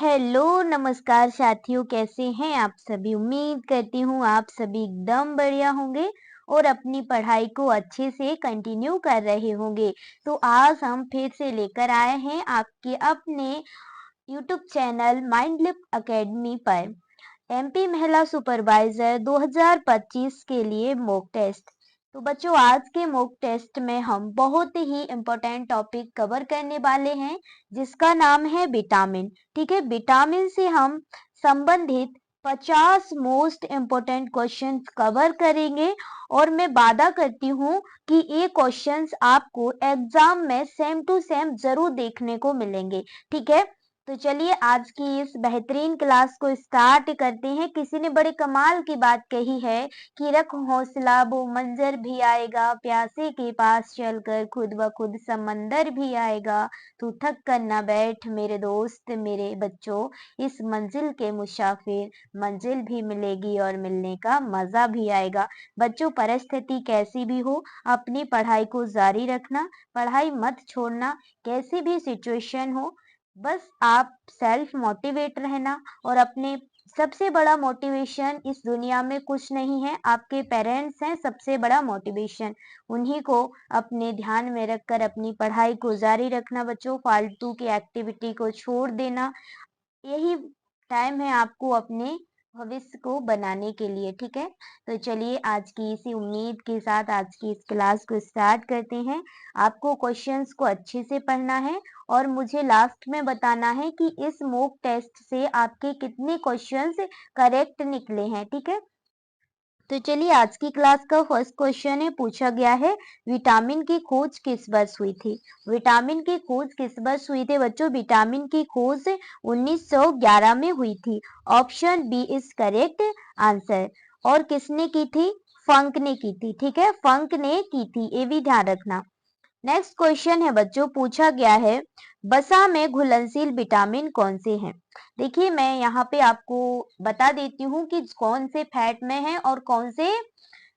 Hello नमस्कार साथियों, कैसे हैं आप सभी। उम्मीद करती हूँ आप सभी एकदम बढ़िया होंगे और अपनी पढ़ाई को अच्छे से कंटिन्यू कर रहे होंगे। तो आज हम फिर से लेकर आए हैं आपके अपने यूट्यूब चैनल माइंडलिप एकेडमी पर एमपी महिला सुपरवाइजर 2025 के लिए मॉक टेस्ट। तो बच्चों, आज के मॉक टेस्ट में हम बहुत ही इम्पोर्टेंट टॉपिक कवर करने वाले हैं जिसका नाम है विटामिन। ठीक है, विटामिन से हम संबंधित 50 मोस्ट इम्पोर्टेंट क्वेश्चंस कवर करेंगे और मैं वादा करती हूँ कि ये क्वेश्चंस आपको एग्जाम में सेम टू सेम जरूर देखने को मिलेंगे। ठीक है, तो चलिए आज की इस बेहतरीन क्लास को स्टार्ट करते हैं। किसी ने बड़े कमाल की बात कही है कि रख हौसला वो मंजर भी आएगा, प्यासे के पास चलकर खुद ब खुद समंदर भी आएगा। तू थक कर ना बैठ मेरे दोस्त मेरे बच्चों, इस मंजिल के मुसाफिर, मंजिल भी मिलेगी और मिलने का मजा भी आएगा। बच्चों, परिस्थिति कैसी भी हो अपनी पढ़ाई को जारी रखना, पढ़ाई मत छोड़ना। कैसी भी सिचुएशन हो, बस आप सेल्फ मोटिवेट रहना। और अपने सबसे बड़ा मोटिवेशन इस दुनिया में कुछ नहीं है, आपके पेरेंट्स हैं सबसे बड़ा मोटिवेशन। उन्हीं को अपने ध्यान में रखकर अपनी पढ़ाई को जारी रखना। बच्चों, फालतू की एक्टिविटी को छोड़ देना। यही टाइम है आपको अपने भविष्य को बनाने के लिए। ठीक है, तो चलिए आज की इसी उम्मीद के साथ आज की इस क्लास को स्टार्ट करते हैं। आपको क्वेश्चंस को अच्छे से पढ़ना है और मुझे लास्ट में बताना है कि इस मॉक टेस्ट से आपके कितने क्वेश्चंस करेक्ट निकले हैं। ठीक है, तो चलिए आज की क्लास का फर्स्ट क्वेश्चन है, पूछा गया है विटामिन की खोज किस वर्ष हुई थी। विटामिन की खोज किस वर्ष हुई थी बच्चों? विटामिन की खोज 1911 में हुई थी। Option B is correct answer. और किसने की थी? फंक ने की थी। ठीक है, फंक ने की थी, ये भी ध्यान रखना। नेक्स्ट क्वेश्चन है बच्चों, पूछा गया है वसा में घुलनशील विटामिन कौन से हैं। देखिए मैं यहाँ पे आपको बता देती हूँ कि कौन से फैट में है और कौन से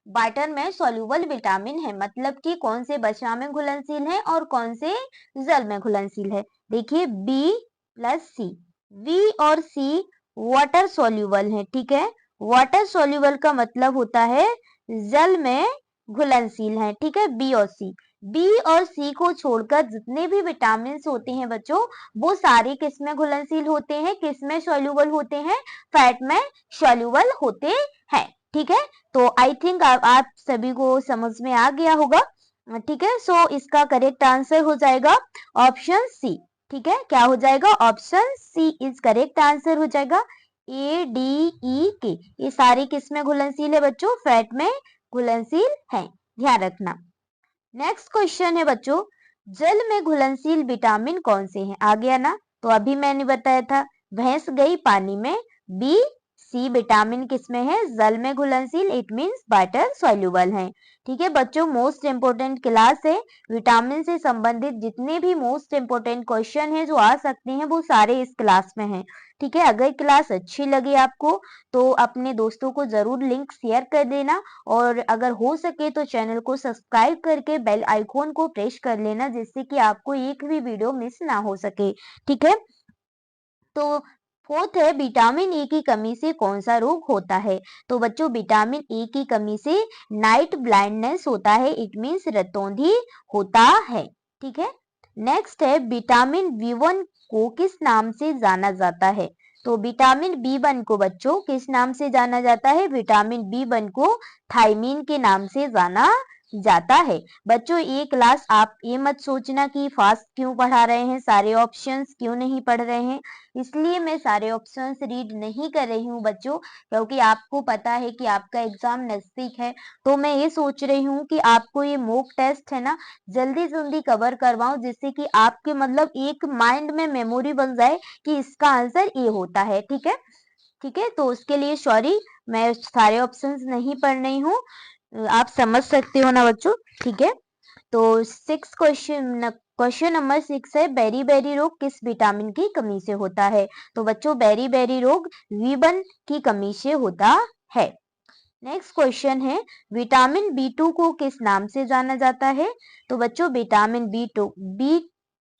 वाटर में सॉल्युबल विटामिन है, मतलब कि कौन से वसा में घुलनशील है और कौन से जल में घुलनशील है। देखिए बी प्लस सी, बी और सी वाटर सॉल्युबल है। ठीक है, वाटर सॉल्युबल का मतलब होता है जल में घुलनशील है। ठीक है, बी और सी, बी और सी को छोड़कर जितने भी विटामिन होते हैं बच्चों, वो सारे किस में घुलनशील होते हैं, किस में सॉल्युबल होते हैं? फैट में सॉल्युबल होते हैं। ठीक है, तो आई थिंक आप सभी को समझ में आ गया होगा। ठीक है, सो इसका करेक्ट आंसर हो जाएगा ऑप्शन सी। ठीक है, क्या हो जाएगा? Option C is correct answer हो जाएगा। ए डी ई के, ये सारे किस में घुलनशील है बच्चों? फैट में घुलनशील है, ध्यान रखना। नेक्स्ट क्वेश्चन है बच्चों, जल में घुलनशील विटामिन कौन से हैं? आ गया ना, तो अभी मैंने बताया था भैंस गई पानी में। बी सी विटामिन किसमें है? जल में घुलनशील, इट मींस वाटर सॉल्युबल है। ठीक है बच्चों, मोस्ट इंपोर्टेंट क्लास है। विटामिन से संबंधित जितने भी मोस्ट इंपोर्टेंट क्वेश्चन है जो आ सकते हैं वो सारे इस क्लास में हैं। ठीक है, अगर क्लास अच्छी लगी आपको तो अपने दोस्तों को जरूर लिंक शेयर कर देना और अगर हो सके तो चैनल को सब्सक्राइब करके बेल आइकॉन को प्रेस कर लेना जिससे कि आपको एक भी वीडियो मिस ना हो सके। ठीक है, तो फोर्थ है विटामिन ए की कमी से कौन सा रोग होता है। तो बच्चों विटामिन ए की कमी से नाइट ब्लाइंडनेस होता है, इट मींस रतौंधी होता है। ठीक है, नेक्स्ट है विटामिन बी1 को किस नाम से जाना जाता है। तो विटामिन बी1 को बच्चों किस नाम से जाना जाता है? विटामिन बी1 को थायमीन के नाम से जाना जाता है। बच्चों ये क्लास आप ये मत सोचना कि फास्ट क्यों पढ़ा रहे हैं, सारे ऑप्शंस क्यों नहीं पढ़ रहे हैं। इसलिए मैं सारे ऑप्शंस रीड नहीं कर रही हूँ बच्चों, क्योंकि आपको पता है कि आपका एग्जाम नजदीक है। तो मैं ये सोच रही हूँ कि आपको ये मॉक टेस्ट है ना जल्दी जल्दी कवर करवाऊं जिससे कि आपके मतलब एक माइंड में मेमोरी बन जाए कि इसका आंसर ये होता है। ठीक है, ठीक है, तो उसके लिए सॉरी, मैं सारे ऑप्शंस नहीं पढ़ रही हूँ, आप समझ सकते हो ना बच्चों। ठीक है, तो सिक्स क्वेश्चन नंबर 6 है बेरी बेरी रोग किस विटामिन की कमी से होता है। तो बच्चों बेरी बेरी रोग बी1 की कमी से होता है। नेक्स्ट क्वेश्चन है विटामिन बी2 को किस नाम से जाना जाता है। तो बच्चों विटामिन बी2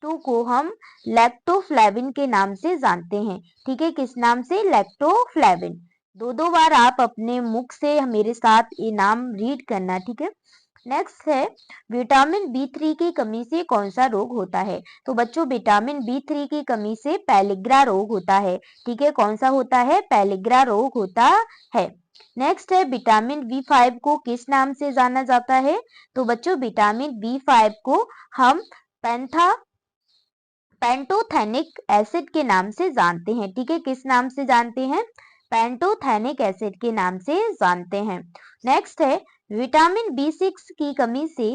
टू को हम लैक्टोफ्लेविन के नाम से जानते हैं। ठीक है, किस नाम से? लैक्टोफ्लेविन। दो बार आप अपने मुख से मेरे साथ ये नाम रीड करना। ठीक है। नेक्स्ट है, विटामिन बी3 की कमी से कौन सा रोग होता है? तो बच्चों, विटामिन बी3 की कमी से पैलिग्रा रोग होता है। ठीक है, कौन सा होता है? पैलिग्रा रोग होता है। नेक्स्ट है, विटामिन बी5 को किस नाम से जाना जाता है? तो बच्चों, विटामिन बी5 को हम पेंटोथेनिक एसिड के नाम से जानते हैं। ठीक है, किस नाम से जानते हैं? पेंटोथेनिक एसिड के नाम से जानते हैं। नेक्स्ट है, विटामिन बी6 की कमी से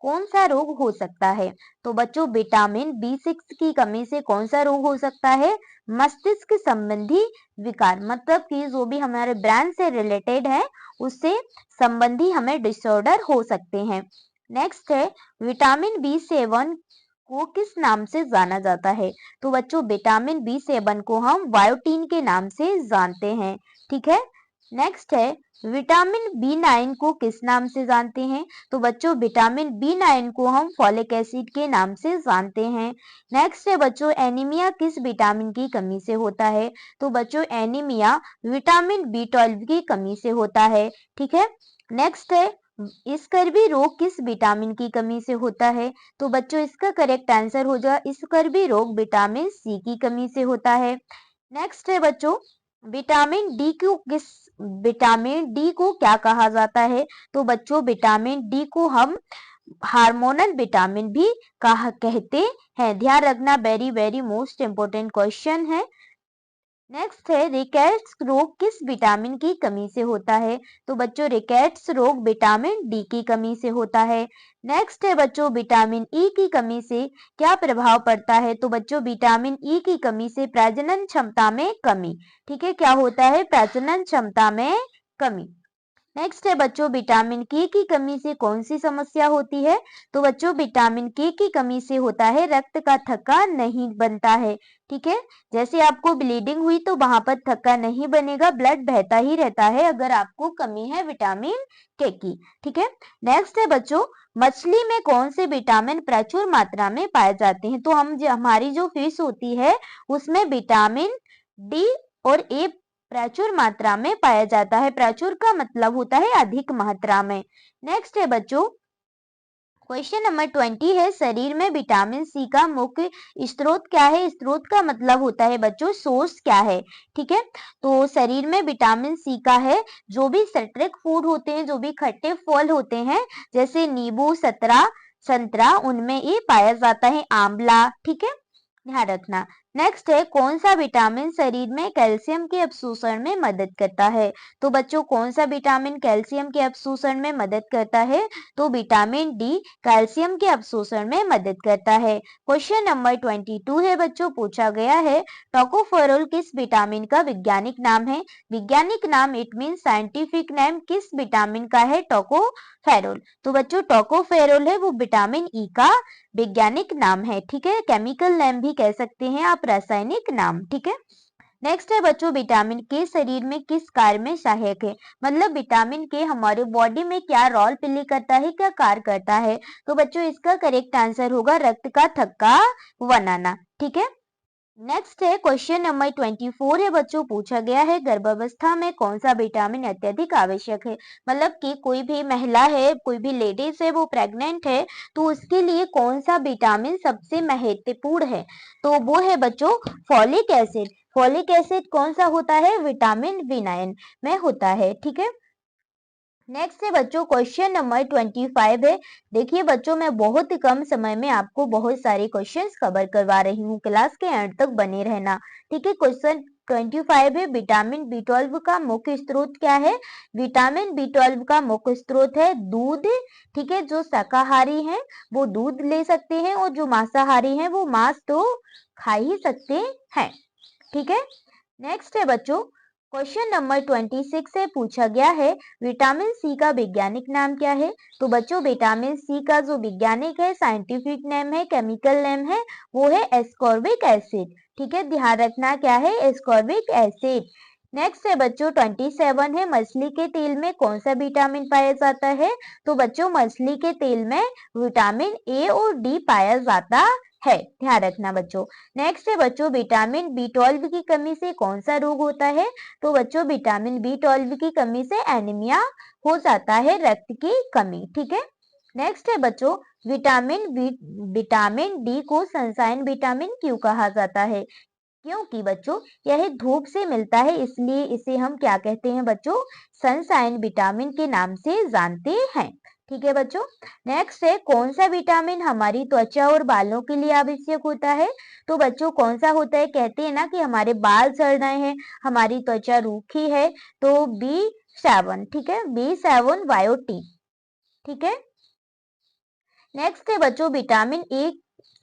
कौन सा रोग हो सकता है? तो बच्चों, विटामिन बी6 की कमी से कौन सा रोग हो सकता है? मस्तिष्क संबंधी विकार, मतलब कि जो भी हमारे ब्रेन से रिलेटेड है उससे संबंधी हमें डिसऑर्डर हो सकते हैं। नेक्स्ट है, विटामिन बी7 को किस नाम से जाना जाता है? तो बच्चों, विटामिन बी7 को हम बायोटीन के नाम से जानते हैं। ठीक है। नेक्स्ट है, विटामिन बी9 को किस नाम से जानते हैं? तो बच्चों, विटामिन बी9 को हम फॉलिक एसिड के नाम से जानते हैं। नेक्स्ट है बच्चों, एनीमिया किस विटामिन की कमी से होता है? तो बच्चों, एनीमिया विटामिन बी12 की कमी से होता है। ठीक है। नेक्स्ट है, स्कर्वी रोग किस विटामिन की कमी से होता है? तो बच्चों, इसका करेक्ट आंसर हो जाए स्कर्वी रोग विटामिन सी की कमी से होता है। नेक्स्ट है बच्चों, विटामिन डी को क्या कहा जाता है? तो बच्चों, विटामिन डी को हम हार्मोनल विटामिन भी कहते हैं। ध्यान रखना, very very most important question है। नेक्स्ट है, रिकेट्स रोग किस विटामिन की कमी से होता है? तो बच्चों, रिकेट्स रोग विटामिन डी की कमी से होता है। नेक्स्ट है बच्चों, विटामिन ई की कमी से क्या प्रभाव पड़ता है? तो बच्चों, विटामिन ई की कमी से प्रजनन क्षमता में कमी। ठीक है, क्या होता है? प्रजनन क्षमता में कमी। नेक्स्ट है बच्चों, विटामिन के की कमी से कौन सी समस्या होती है? तो बच्चों, विटामिन के की कमी से होता है रक्त का थक्का नहीं बनता है। ठीक है, जैसे आपको ब्लीडिंग हुई तो वहां पर थक्का नहीं बनेगा, ब्लड बहता ही रहता है अगर आपको कमी है विटामिन के की। ठीक है। नेक्स्ट है बच्चों, मछली में कौन से विटामिन प्रचुर मात्रा में पाए जाते हैं? तो हमारी जो फिश होती है उसमें विटामिन डी और ए प्रचुर मात्रा में पाया जाता है। प्रचुर का मतलब होता है अधिक मात्रा में। नेक्स्ट है बच्चों, क्वेश्चन नंबर 20 है, शरीर में विटामिन सी का मुख्य स्रोत क्या है? स्रोत का मतलब होता है बच्चों सोर्स क्या है। ठीक है, तो शरीर में विटामिन सी का है जो भी सिट्रिक फूड होते हैं, जो भी खट्टे फल होते हैं, जैसे नींबू, संतरा, उनमें ये पाया जाता है। आंवला। ठीक है, ध्यान रखना। नेक्स्ट है, कौन सा विटामिन शरीर में कैल्शियम के अवशोषण में मदद करता है? तो बच्चों, कौन सा विटामिन कैल्शियम के अवशोषण में मदद करता है? तो विटामिन डी कैल्शियम के अवशोषण में मदद करता है। क्वेश्चन नंबर 22 है बच्चों, पूछा गया है, टोकोफेरोल किस विटामिन का वैज्ञानिक नाम है? वैज्ञानिक नाम इट मीन साइंटिफिक नेम किस विटामिन का है? टोकोफेरोल। तो बच्चों, टोकोफेरोल है वो विटामिन ई का वैज्ञानिक नाम है। ठीक है, केमिकल नेम भी कह सकते हैं आप, रासायनिक नाम। ठीक है। नेक्स्ट है बच्चों, विटामिन के शरीर में किस कार्य में सहायक है? मतलब विटामिन के हमारे बॉडी में क्या रोल प्ले करता है, क्या कार्य करता है? तो बच्चों, इसका करेक्ट आंसर होगा रक्त का थक्का बनाना। ठीक है। नेक्स्ट है क्वेश्चन नंबर 24 है बच्चों, पूछा गया है, गर्भावस्था में कौन सा विटामिन अत्यधिक आवश्यक है? मतलब कि कोई भी महिला है, कोई भी लेडीज है, वो प्रेग्नेंट है, तो उसके लिए कौन सा विटामिन सबसे महत्वपूर्ण है? तो वो है बच्चों फॉलिक एसिड। फॉलिक एसिड कौन सा होता है? विटामिन बी9 में होता है। ठीक है। नेक्स्ट है बच्चों, क्वेश्चन नंबर 25 है। देखिए बच्चों, मैं बहुत ही कम समय में आपको बहुत सारे क्वेश्चंस कवर करवा रही हूँ, क्लास के एंड तक बने रहना। ठीक है, क्वेश्चन 25 है, विटामिन बी12 का मुख्य स्रोत क्या है? विटामिन बी12 का मुख्य स्रोत है दूध। ठीक है, जो शाकाहारी हैं वो दूध ले सकते हैं और जो मांसाहारी हैं वो मांस तो खा ही सकते हैं। ठीक है। नेक्स्ट है बच्चों, क्वेश्चन नंबर 26 से पूछा गया है, विटामिन सी का वैज्ञानिक नाम क्या है? तो बच्चों, विटामिन सी का जो वैज्ञानिक है, साइंटिफिक नेम है, केमिकल नेम है, वो है एस्कॉर्बिक एसिड। ठीक है, ध्यान रखना क्या है? Ascorbic acid. नेक्स्ट है बच्चों 27 है, मछली के तेल में कौन सा विटामिन पाया जाता है? तो बच्चों, मछली के तेल में विटामिन ए और डी पाया जाता है, ध्यान रखना बच्चों। नेक्स्ट है बच्चों, विटामिन B12 की कमी से कौन सा रोग होता है? तो बच्चों विटामिन B12 की कमी से एनीमिया हो जाता है, रक्त की कमी, ठीक है। नेक्स्ट है बच्चों, विटामिन डी को सनशाइन विटामिन क्यों कहा जाता है? क्योंकि बच्चों यह धूप से मिलता है, इसलिए इसे हम क्या कहते हैं बच्चों? सनशाइन विटामिन के नाम से जानते हैं, ठीक है बच्चों। नेक्स्ट है, कौन सा विटामिन हमारी त्वचा और बालों के लिए आवश्यक होता है? तो बच्चों कौन सा होता है? कहते हैं ना कि हमारे बाल झड़ रहे हैं, हमारी त्वचा रूखी है, तो B7, ठीक है, B7 बायोटिन, ठीक है। नेक्स्ट है बच्चों, विटामिन ए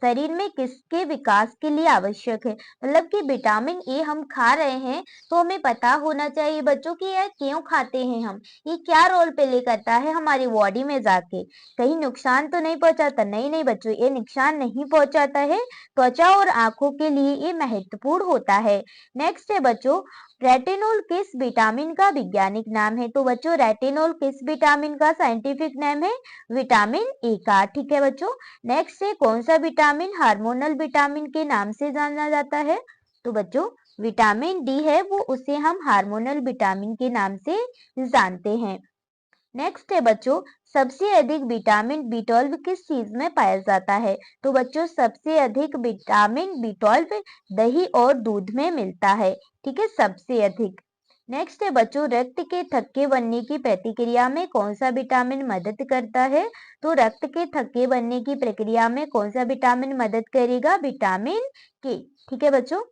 शरीर में किसके विकास के लिए आवश्यक है? मतलब कि विटामिन ए हम खा रहे हैं तो हमें पता होना चाहिए बच्चों कि यह क्यों खाते हैं हम, ये क्या रोल प्ले करता है हमारी बॉडी में जाके, कहीं नुकसान तो नहीं पहुंचाता? नहीं नहीं बच्चों, ये नुकसान नहीं पहुंचाता है, त्वचा और आंखों के लिए ये महत्वपूर्ण होता है। नेक्स्ट है बच्चों, रेटिनॉल किस विटामिन का वैज्ञानिक नाम है? तो बच्चों रेटिनॉल किस विटामिन का साइंटिफिक नेम है? विटामिन ए का, ठीक है बच्चों। नेक्स्ट है, कौन सा विटामिन हार्मोनल विटामिन के नाम से जाना जाता है? तो बच्चों विटामिन डी है वो, उसे हम हार्मोनल विटामिन के नाम से जानते हैं। नेक्स्ट है बच्चों, सबसे अधिक विटामिन B12 किस चीज में पाया जाता है? तो बच्चों सबसे अधिक विटामिन B12 दही और दूध में मिलता है, ठीक है, सबसे अधिक। नेक्स्ट है बच्चों, रक्त के थक्के बनने की प्रतिक्रिया में कौन सा विटामिन मदद करता है? तो रक्त के थक्के बनने की प्रक्रिया में कौन सा विटामिन मदद करेगा? विटामिन के, ठीक है बच्चों।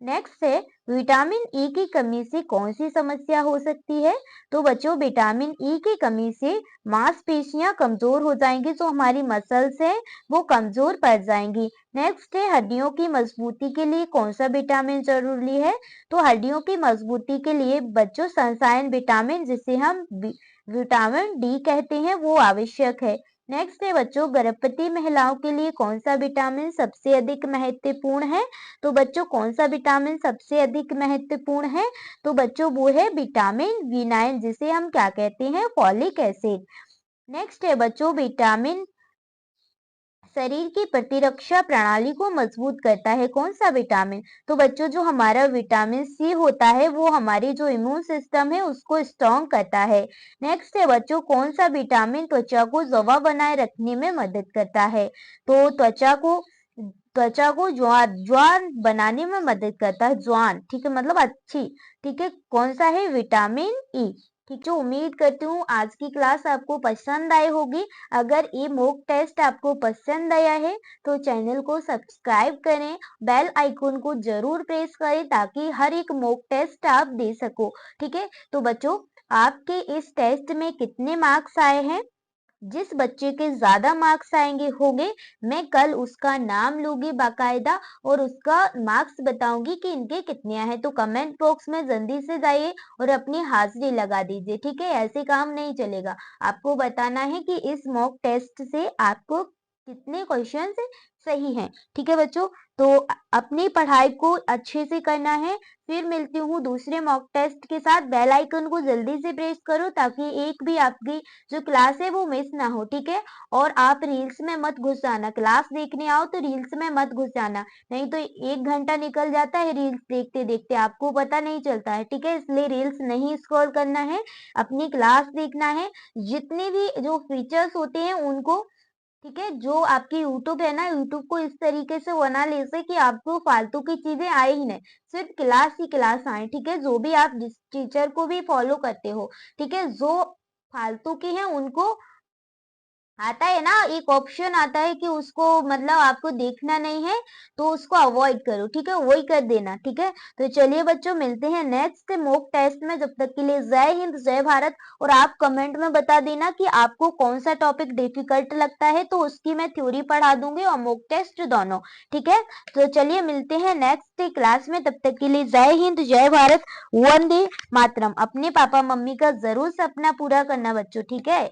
नेक्स्ट है, विटामिन ई की कमी से कौन सी समस्या हो सकती है? तो बच्चों विटामिन ई की कमी से मांसपेशियां कमजोर हो जाएंगी, जो हमारी मसल्स हैं वो कमजोर पड़ जाएंगी। नेक्स्ट है, हड्डियों की मजबूती के लिए कौन सा विटामिन जरूरी है? तो हड्डियों की मजबूती के लिए बच्चों सनशाइन विटामिन, जिसे हम विटामिन डी कहते हैं, वो आवश्यक है। नेक्स्ट है बच्चों, गर्भवती महिलाओं के लिए कौन सा विटामिन सबसे अधिक महत्वपूर्ण है? तो बच्चों कौन सा विटामिन सबसे अधिक महत्वपूर्ण है? तो बच्चों वो है विटामिन B9, जिसे हम क्या कहते हैं? Folic acid. नेक्स्ट है बच्चों, विटामिन शरीर की प्रतिरक्षा प्रणाली को मजबूत करता है, कौन सा विटामिन? तो बच्चों जो हमारा विटामिन सी होता है वो हमारी जो इम्यून सिस्टम है उसको स्ट्रॉन्ग करता है। नेक्स्ट है बच्चों, कौन सा विटामिन त्वचा को जवा बनाए रखने में मदद करता है? तो त्वचा को ज्वान बनाने में मदद करता है, ज्वान, ठीक है, मतलब अच्छी, ठीक है, कौन सा है? विटामिन ई, ठीक है। उम्मीद करती हूँ आज की क्लास आपको पसंद आई होगी। अगर ये मॉक टेस्ट आपको पसंद आया है तो चैनल को सब्सक्राइब करें, बेल आइकन को जरूर प्रेस करें ताकि हर एक मॉक टेस्ट आप दे सको, ठीक है। तो बच्चों आपके इस टेस्ट में कितने मार्क्स आए हैं? जिस बच्चे के ज्यादा मार्क्स आएंगे होंगे, मैं कल उसका नाम लूंगी बाकायदा और उसका मार्क्स बताऊंगी कि इनके कितने आए हैं। तो कमेंट बॉक्स में जल्दी से जाइए और अपनी हाजिरी लगा दीजिए, ठीक है, ऐसे काम नहीं चलेगा। आपको बताना है कि इस मॉक टेस्ट से आपको कितने क्वेश्चन सही हैं, ठीक है बच्चों। तो अपनी पढ़ाई को अच्छे से करना है। फिर मिलती हूँ दूसरे मॉक टेस्ट के साथ। बेल आइकन को जल्दी से प्रेस करो ताकि एक भी आपकी जो क्लास है वो मिस ना हो, ठीक है। और आप रील्स में मत घुस जाना, क्लास देखने आओ तो रील्स में मत घुस जाना, नहीं तो 1 घंटा निकल जाता है रील्स देखते देखते, आपको पता नहीं चलता है, ठीक है। इसलिए रील्स नहीं स्क्रॉल करना है, अपनी क्लास देखना है। जितने भी जो फीचर्स होते हैं उनको, ठीक है, जो आपकी यूट्यूब है ना, यूट्यूब को इस तरीके से बना लीजिए कि आपको फालतू की चीजें आए ही नहीं, सिर्फ क्लास ही क्लास आए, ठीक है। जो भी आप जिस टीचर को भी फॉलो करते हो, ठीक है, जो फालतू की है उनको आता है ना, एक ऑप्शन आता है कि उसको मतलब आपको देखना नहीं है तो उसको अवॉइड करो, ठीक है, वही कर देना, ठीक है। तो चलिए बच्चों मिलते हैं नेक्स्ट मॉक टेस्ट में, जब तक के लिए जय हिंद जय भारत। और आप कमेंट में बता देना कि आपको कौन सा टॉपिक डिफिकल्ट लगता है, तो उसकी मैं थ्योरी पढ़ा दूंगी और मॉक टेस्ट दोनों, ठीक है। तो चलिए मिलते हैं नेक्स्ट क्लास में, तब तक के लिए जय हिंद जय भारत, वंदे मातरम। अपने पापा मम्मी का जरूर सपना पूरा करना बच्चों, ठीक है।